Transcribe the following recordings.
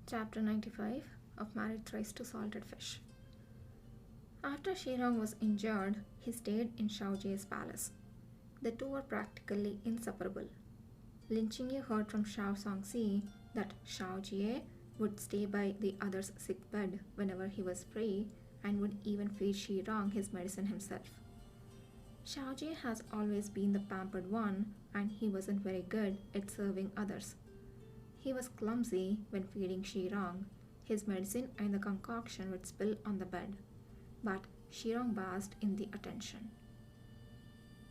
Chapter 95 of Married Thrice to Salted Fish. After Shirong was injured, he stayed in Shao Jie's palace. The two were practically inseparable. Lin Qingyu heard from Shao Songxi that Shao Jie would stay by the other's sick bed whenever he was free and would even feed Shirong his medicine himself. Shao Jie has always been the pampered one, and he wasn't very good at serving others. He was clumsy when feeding Shirong. His medicine and the concoction would spill on the bed, but Shirong basked in the attention.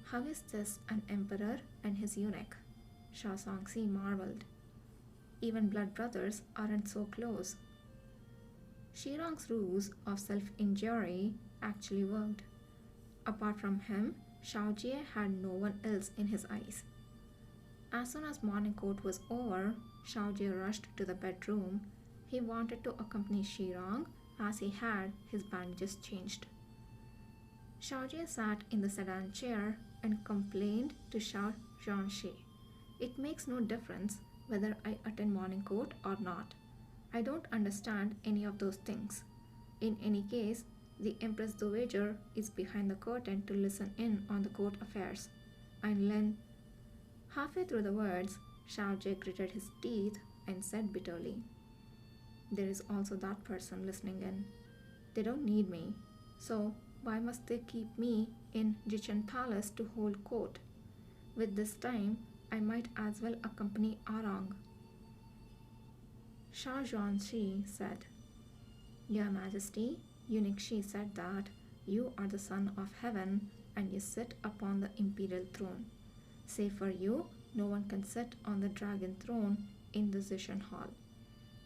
How is this an emperor and his eunuch? Shao Songxi marveled. Even blood brothers aren't so close. Shirong's ruse of self-injury actually worked. Apart from him, Shao Jie had no one else in his eyes. As soon as morning court was over, Shao Jie rushed to the bedroom. He wanted to accompany Shirong as he had his bandages changed. Shao Jie sat in the sedan chair and complained to Shao Zhuangxi. It makes no difference whether I attend morning court or not. I don't understand any of those things. In any case, the Empress Dowager is behind the curtain to listen in on the court affairs. And Lin. Halfway through the words, Shao Jie gritted his teeth and said bitterly, "There is also that person listening in. They don't need me, so why must they keep me in Jichen Palace to hold court? With this time, I might as well accompany Arang." Shao Zhuangxi said, "Your Majesty, Eunuch Shi said that you are the son of heaven and you sit upon the imperial throne. Save for you, no one can sit on the dragon throne in the Zishan Hall.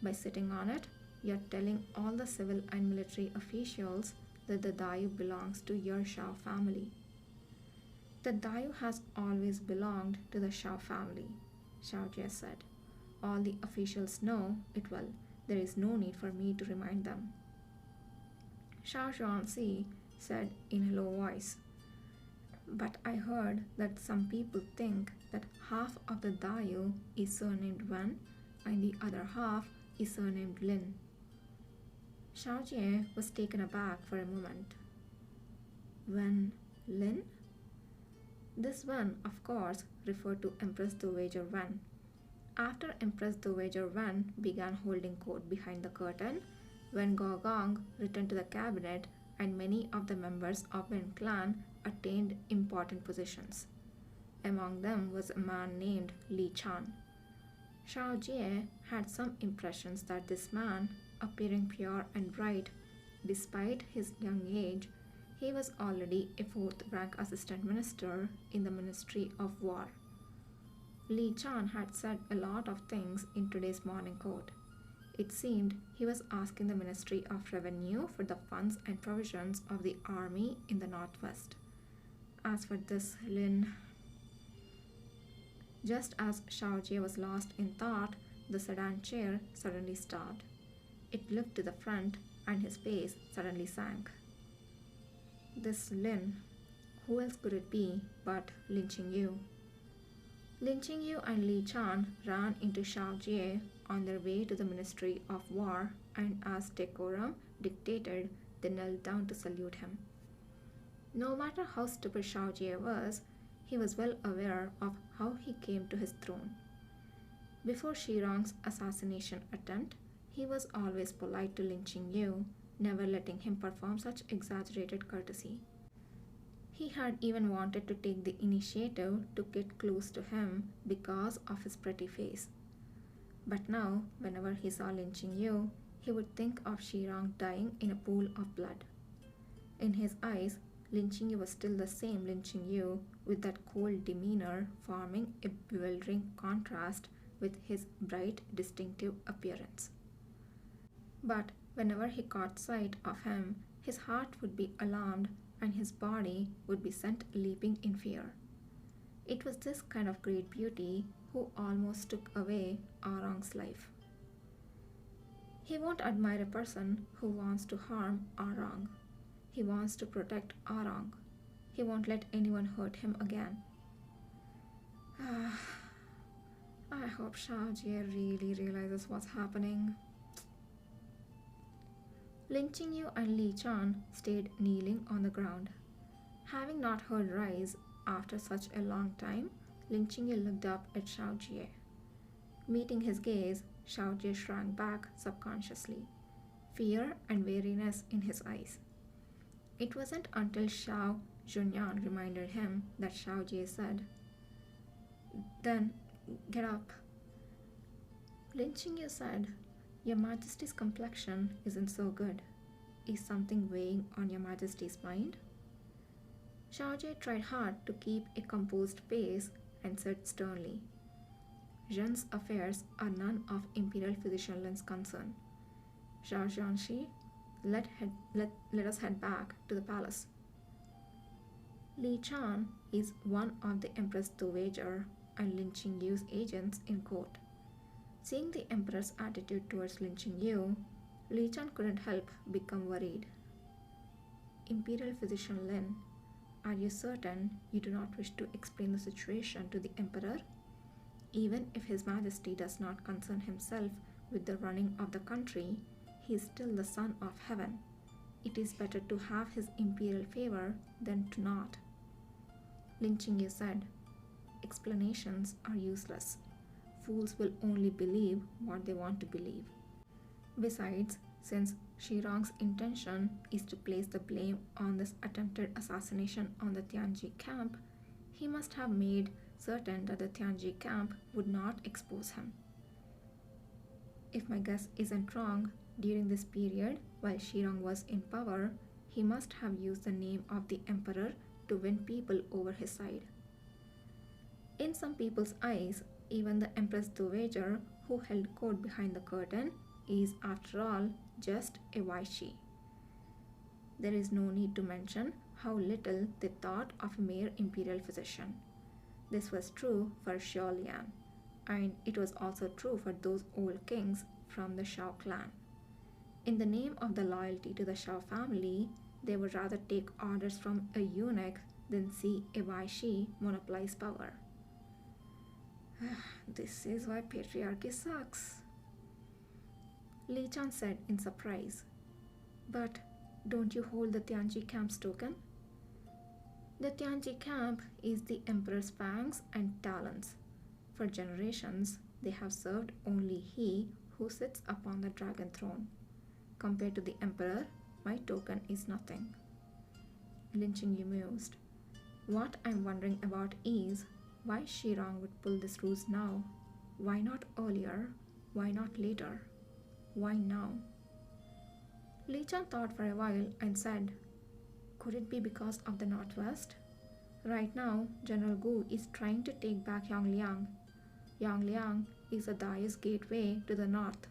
By sitting on it, you're telling all the civil and military officials that the Dayu belongs to your Shao family." "The Dayu has always belonged to the Shao family," Shao Jie said. "All the officials know it well. There is no need for me to remind them." Shao Zhuangxi said in a low voice, "But I heard that some people think that half of the Dayu is surnamed Wen and the other half is surnamed Lin." Shao Jie was taken aback for a moment. "Wen Lin?" This Wen, of course, referred to Empress Dowager Wen. After Empress Dowager Wen began holding court behind the curtain, Wen Gogong returned to the cabinet and many of the members of Wen clan attained important positions. Among them was a man named Li Chan. Shao Jie had some impressions that this man, appearing pure and bright, despite his young age, he was already a fourth-rank assistant minister in the Ministry of War. Li Chan had said a lot of things in today's morning court. It seemed he was asking the Ministry of Revenue for the funds and provisions of the army in the northwest. As for this Lin... Just as Shao Jie was lost in thought, the sedan chair suddenly stopped. It looked to the front and his face suddenly sank. This Lin, who else could it be but Lin Qingyu? Lin Qingyu and Li Chan ran into Shao Jie on their way to the Ministry of War, and as decorum dictated, they knelt down to salute him. No matter how stupid Shao Jie was, he was well aware of how he came to his throne. Before Shirong's assassination attempt, he was always polite to Lin Qingyu, never letting him perform such exaggerated courtesy. He had even wanted to take the initiative to get close to him because of his pretty face. But now, whenever he saw Lin Qingyu, he would think of Shirong dying in a pool of blood. In his eyes, Lin Qingyu was still the same Lin Qingyu, with that cold demeanor forming a bewildering contrast with his bright, distinctive appearance. But whenever he caught sight of him, his heart would be alarmed and his body would be sent leaping in fear. It was this kind of great beauty who almost took away Arang's life. He won't admire a person who wants to harm Arang. He wants to protect Arang. He won't let anyone hurt him again. I hope Shao Jie really realizes what's happening. Lin Qingyu and Li Chan stayed kneeling on the ground. Having not heard rise after such a long time, Lin Qingyu looked up at Shao Jie. Meeting his gaze, Shao Jie shrank back subconsciously, fear and weariness in his eyes. It wasn't until Shao Junyan reminded him that Shao Jie said, "Then get up." Lin Qingyu said, "Your Majesty's complexion isn't so good. Is something weighing on Your Majesty's mind?" Shao Jie tried hard to keep a composed pace and said sternly, "Zhen's affairs are none of Imperial Physician Lin's concern. Zhao Jianxi, let us head back to the palace." Li Chan is one of the Empress Dowager and Lin Qingyu's agents in court. Seeing the Emperor's attitude towards Lin Qingyu, Li Chan couldn't help become worried. "Imperial Physician Lin, are you certain you do not wish to explain the situation to the Emperor? Even if His Majesty does not concern himself with the running of the country, he is still the son of heaven. It is better to have his imperial favor than to not." Lin Qingyu said, "Explanations are useless. Fools will only believe what they want to believe. Besides, since Shirong's intention is to place the blame on this attempted assassination on the Tianji camp, he must have made certain that the Tianji camp would not expose him. If my guess isn't wrong, during this period, while Shirong was in power, he must have used the name of the emperor to win people over his side. In some people's eyes, even the Empress Dowager, who held court behind the curtain, is after all just a Weishi. There is no need to mention how little they thought of a mere imperial physician. This was true for Xiao Lian, and it was also true for those old kings from the Shao clan. In the name of the loyalty to the Shao family, they would rather take orders from a eunuch than see a Weishi monopolize power. This is why patriarchy sucks, Li Chan said in surprise. "But don't you hold the Tianji camp's token?" "The Tianji camp is the emperor's fangs and talons. For generations, they have served only he who sits upon the dragon throne. Compared to the emperor, my token is nothing." Lin Qingyu mused. "What I'm wondering about is why Shirong would pull this ruse now. Why not earlier? Why not later? Why now?" Li Chan thought for a while and said, "Could it be because of the Northwest? Right now, General Gu is trying to take back Yongliang. Yongliang is the Dai's gateway to the north.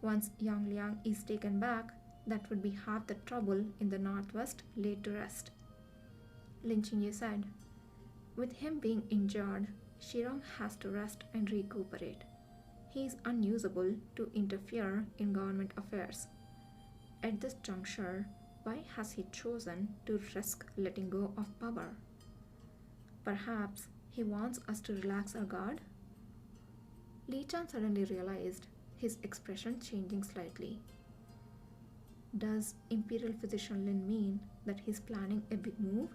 Once Yongliang is taken back, that would be half the trouble in the Northwest laid to rest." Lin Qingyu said, "With him being injured, Shirong has to rest and recuperate. He is unusable to interfere in government affairs. At this juncture, why has he chosen to risk letting go of power? Perhaps he wants us to relax our guard?" Li Chan suddenly realized, his expression changing slightly. Does Imperial Physician Lin mean that he's planning a big move?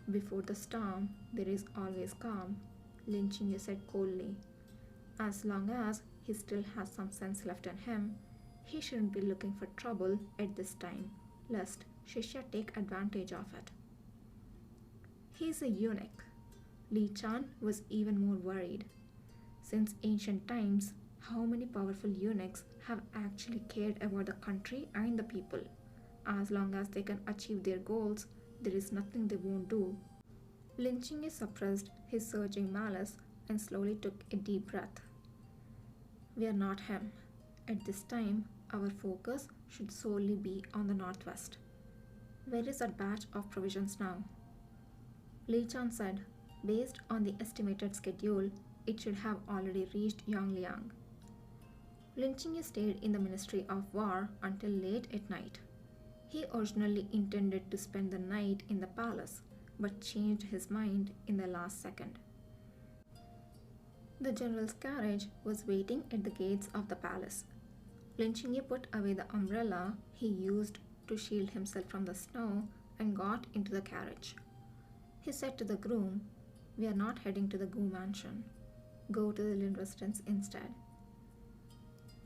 "Before the storm, there is always calm," Lin Qingyu said coldly. "As long as he still has some sense left in him, he shouldn't be looking for trouble at this time, lest Shishya take advantage of it." "He's a eunuch." Li Chan was even more worried. Since ancient times, how many powerful eunuchs have actually cared about the country and the people? As long as they can achieve their goals, there is nothing they won't do. Lin Qingyu suppressed his surging malice and slowly took a deep breath. "We are not him. At this time, our focus should solely be on the Northwest. Where is that batch of provisions now?" Li Chan said, "Based on the estimated schedule, it should have already reached Yongliang." Lin Qingyu stayed in the Ministry of War until late at night. He originally intended to spend the night in the palace, but changed his mind in the last second. The general's carriage was waiting at the gates of the palace. Lin Qingyu put away the umbrella he used to shield himself from the snow and got into the carriage. He said to the groom, "We are not heading to the Gu mansion. Go to the Lin residence instead."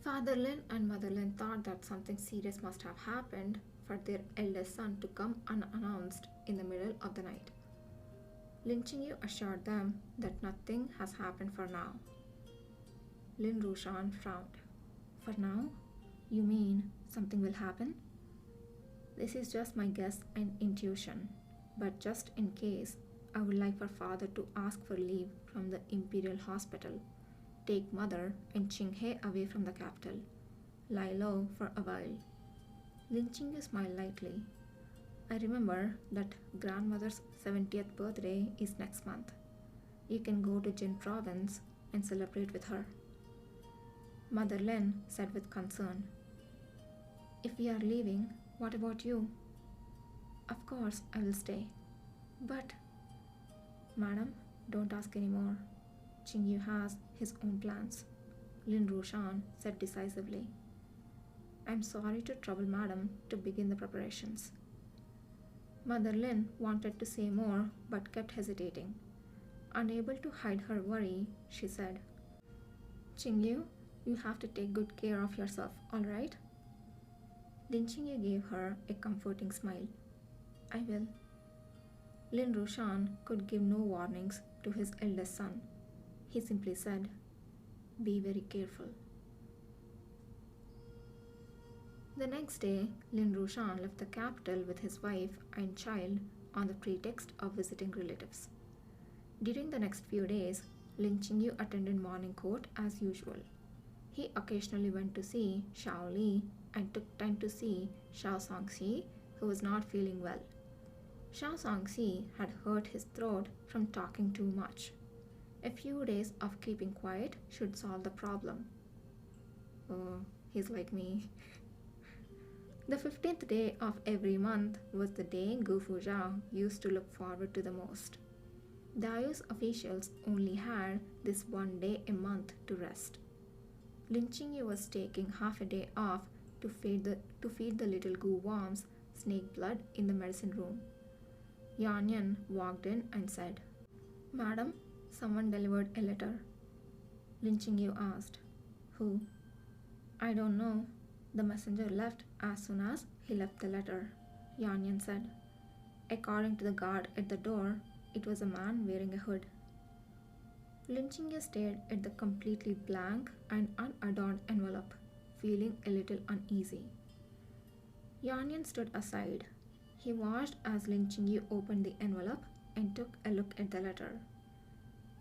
Father Lin and Mother Lin thought that something serious must have happened for their eldest son to come unannounced in the middle of the night. Lin Qingyu assured them that nothing has happened for now. Lin Rushan frowned. "For now? You mean something will happen?" "This is just my guess and intuition, but just in case, I would like for father to ask for leave from the Imperial Hospital, take mother and Qinghe away from the capital, lie low for a while." Lin Qingyu smiled lightly. "I remember that grandmother's 70th birthday is next month. You can go to Jin province and celebrate with her." Mother Lin said with concern, "If we are leaving, what about you?" "Of course I will stay. But..." "Madam, don't ask any more. Qingyu has his own plans," Lin Rushan said decisively. "I'm sorry to trouble madam to begin the preparations." Mother Lin wanted to say more but kept hesitating. Unable to hide her worry, she said, "Qingyu, you have to take good care of yourself, all right?" Lin Qingyu gave her a comforting smile. "I will." Lin Rushan could give no warnings to his eldest son. He simply said, "Be very careful." The next day, Lin Rushan left the capital with his wife and child on the pretext of visiting relatives. During the next few days, Lin Qingyu attended morning court as usual. He occasionally went to see Shao Li and took time to see Shao Songxi, who was not feeling well. Shao Songxi had hurt his throat from talking too much. A few days of keeping quiet should solve the problem. Oh, he's like me. The 15th day of every month was the day Gu Fuzhao used to look forward to the most. Dayu's officials only had this one day a month to rest. Lin Qingyu was taking half a day off to feed the little Gu worms snake blood in the medicine room. Yan Yan walked in and said, "Madam, someone delivered a letter." Lin Qingyu asked, "Who?" "I don't know. The messenger left as soon as he left the letter," Yan Yan said. According to the guard at the door, it was a man wearing a hood. Lin Qingyu stared at the completely blank and unadorned envelope, feeling a little uneasy. Yan Yan stood aside. He watched as Lin Qingyu opened the envelope and took a look at the letter.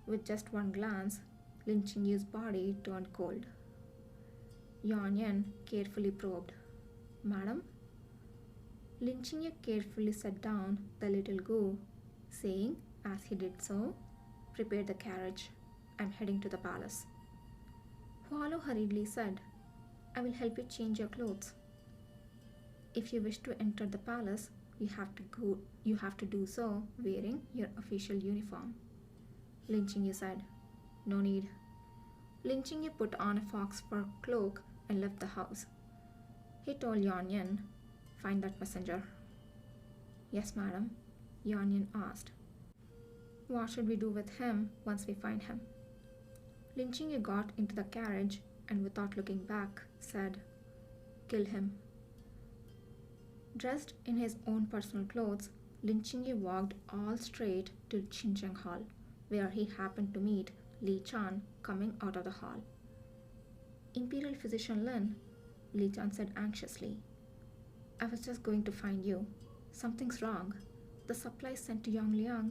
With just one glance, Lin Qingyu's body turned cold. Yan Yan carefully probed, "Madam?" Lin Qingyu carefully set down the little Gu, saying as he did so, "Prepare the carriage. I'm heading to the palace." Hualu hurriedly said, "I will help you change your clothes." "If you wish to enter the palace, you have to do so wearing your official uniform," Lin Qingyu said. "No need." Lin Qingyu put on a fox fur cloak and left the house. He told Yan Yan, "Find that messenger." "Yes, madam," Yan Yan asked. "What should we do with him once we find him?" Lin Qingyu got into the carriage and without looking back said, "Kill him." Dressed in his own personal clothes, Lin Qingyu walked all straight to Xinjiang Hall, where he happened to meet Li Chan coming out of the hall. "Imperial Physician Lin," Li Chan said anxiously. "I was just going to find you. Something's wrong. The supplies sent to Yongliang,"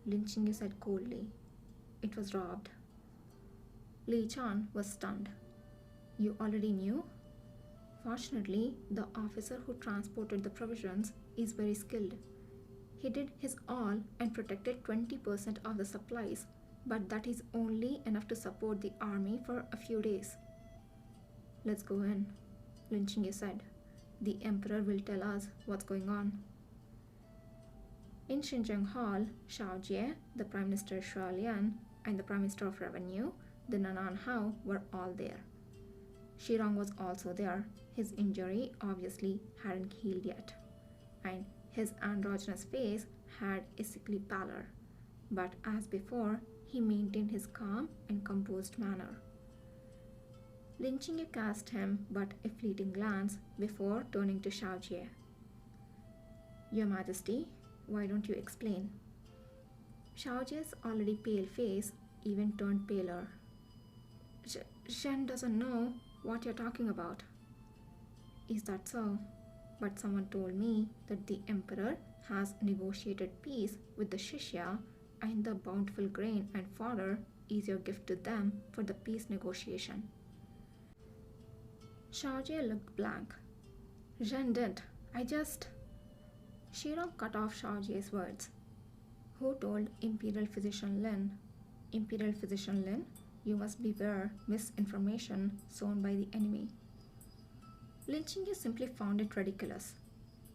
Lin Qingyu said coldly. "It was robbed." Li Chan was stunned. "You already knew?" "Fortunately, the officer who transported the provisions is very skilled. He did his all and protected 20% of the supplies, but that is only enough to support the army for a few days." "Let's go in," Lin Qingyu said. "The emperor will tell us what's going on." In Xinjiang Hall, Shao Jie, the Prime Minister Shualian, and the Prime Minister of Revenue, the Nanan Hao, were all there. Shirong was also there. His injury obviously hadn't healed yet, and his androgynous face had a sickly pallor. But as before, he maintained his calm and composed manner. Lin Qingyu cast him but a fleeting glance before turning to Xiaojie. Your Majesty, why don't you explain? Xiaojie's already pale face even turned paler. Zhen doesn't know what you're talking about. Is that so? But someone told me that the Emperor has negotiated peace with the Shishya, and the bountiful grain and fodder is your gift to them for the peace negotiation. Xiaojie looked blank. Zhen didn't. I just... Shirong cut off Xiaojie's words. Who told Imperial Physician Lin? Imperial Physician Lin, you must beware misinformation sown by the enemy. Lin Qingyu simply found it ridiculous.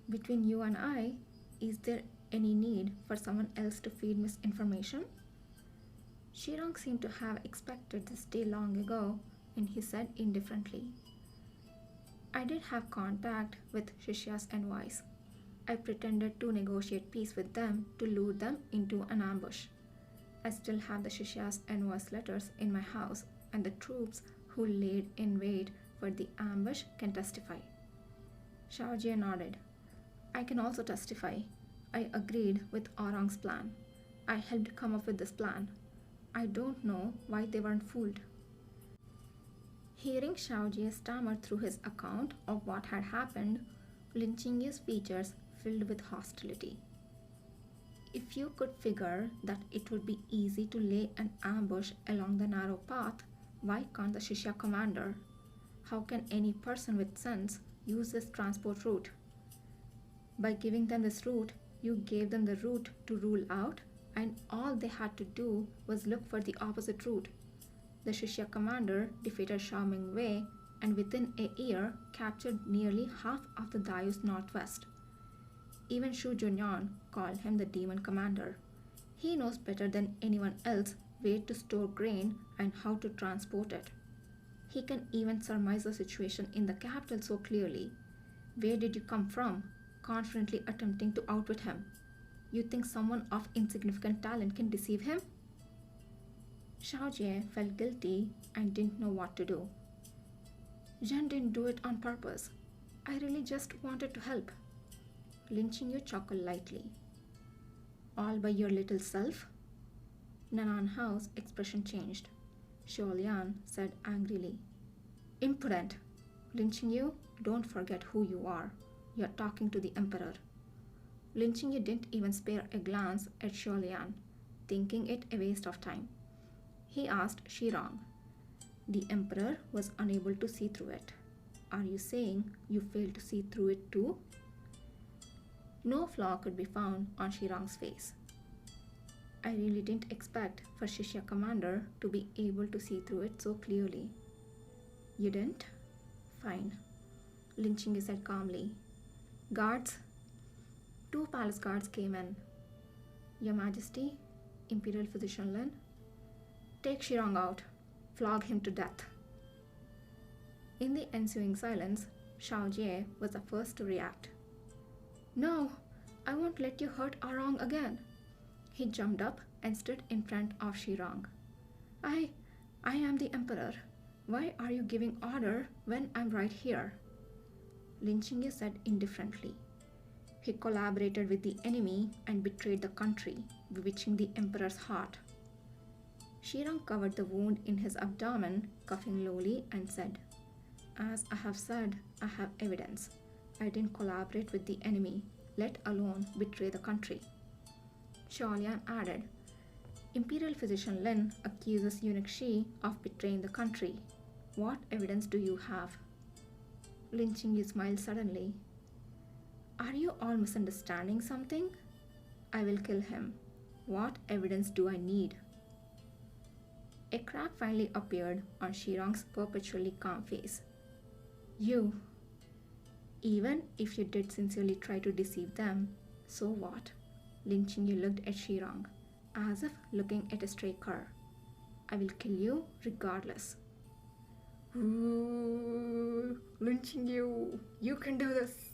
Between you and I, is there any need for someone else to feed misinformation? Shirong seemed to have expected this day long ago, and he said indifferently. I did have contact with Shishya's envoys. I pretended to negotiate peace with them to lure them into an ambush. I still have the Shishya's envoys' letters in my house, and the troops who laid in wait for the ambush can testify. Xiaojie nodded. I can also testify. I agreed with Orang's plan. I helped come up with this plan. I don't know why they weren't fooled. Hearing Xiaojie stammer through his account of what had happened, Lin Qingyu's features filled with hostility. If you could figure that it would be easy to lay an ambush along the narrow path, why can't the Shishya commander? How can any person with sense use this transport route? By giving them this route, you gave them the route to rule out, and all they had to do was look for the opposite route. The Shishya commander defeated Xiao Mingwei and within a year captured nearly half of the Dayu's northwest. Even Shu Junyan called him the demon commander. He knows better than anyone else where to store grain and how to transport it. He can even surmise the situation in the capital so clearly. Where did you come from, confidently attempting to outwit him? You think someone of insignificant talent can deceive him? Xiaojie felt guilty and didn't know what to do. Zhen didn't do it on purpose. I really just wanted to help. Lin Qingyu chuckled lightly. All by your little self? Nanan Hao's expression changed. Xiaolian said angrily. Impudent! Lin Qingyu, don't forget who you are. You're talking to the Emperor. Lin Qingyu didn't even spare a glance at Xiaolian, thinking it a waste of time. He asked Shirong. The Emperor was unable to see through it. Are you saying you failed to see through it too? No flaw could be found on Shirong's face. I really didn't expect for Shishya commander to be able to see through it so clearly. You didn't? Fine, Lin Qingyu said calmly. Guards? 2 palace guards came in. Your Majesty, Imperial Physician Lin, take Shirong out. Flog him to death. In the ensuing silence, Xiaojie was the first to react. No, I won't let you hurt Orang again. He jumped up and stood in front of Shirong. I am the Emperor. Why are you giving order when I'm right here? Lin Qingyu said indifferently. He collaborated with the enemy and betrayed the country, bewitching the Emperor's heart. Shirong covered the wound in his abdomen, coughing lowly, and said, As I have said, I have evidence. I didn't collaborate with the enemy, let alone betray the country. Xiaolian added, Imperial Physician Lin accuses Eunuch Shi of betraying the country. What evidence do you have? Lin Qingyu smiled suddenly. Are you all misunderstanding something? I will kill him. What evidence do I need? A crack finally appeared on Shirong's perpetually calm face. You. Even if you did sincerely try to deceive them, so what? Lin Qingyu looked at Shirong, as if looking at a stray cur. I will kill you regardless. Ooh. lynching you. You can do this.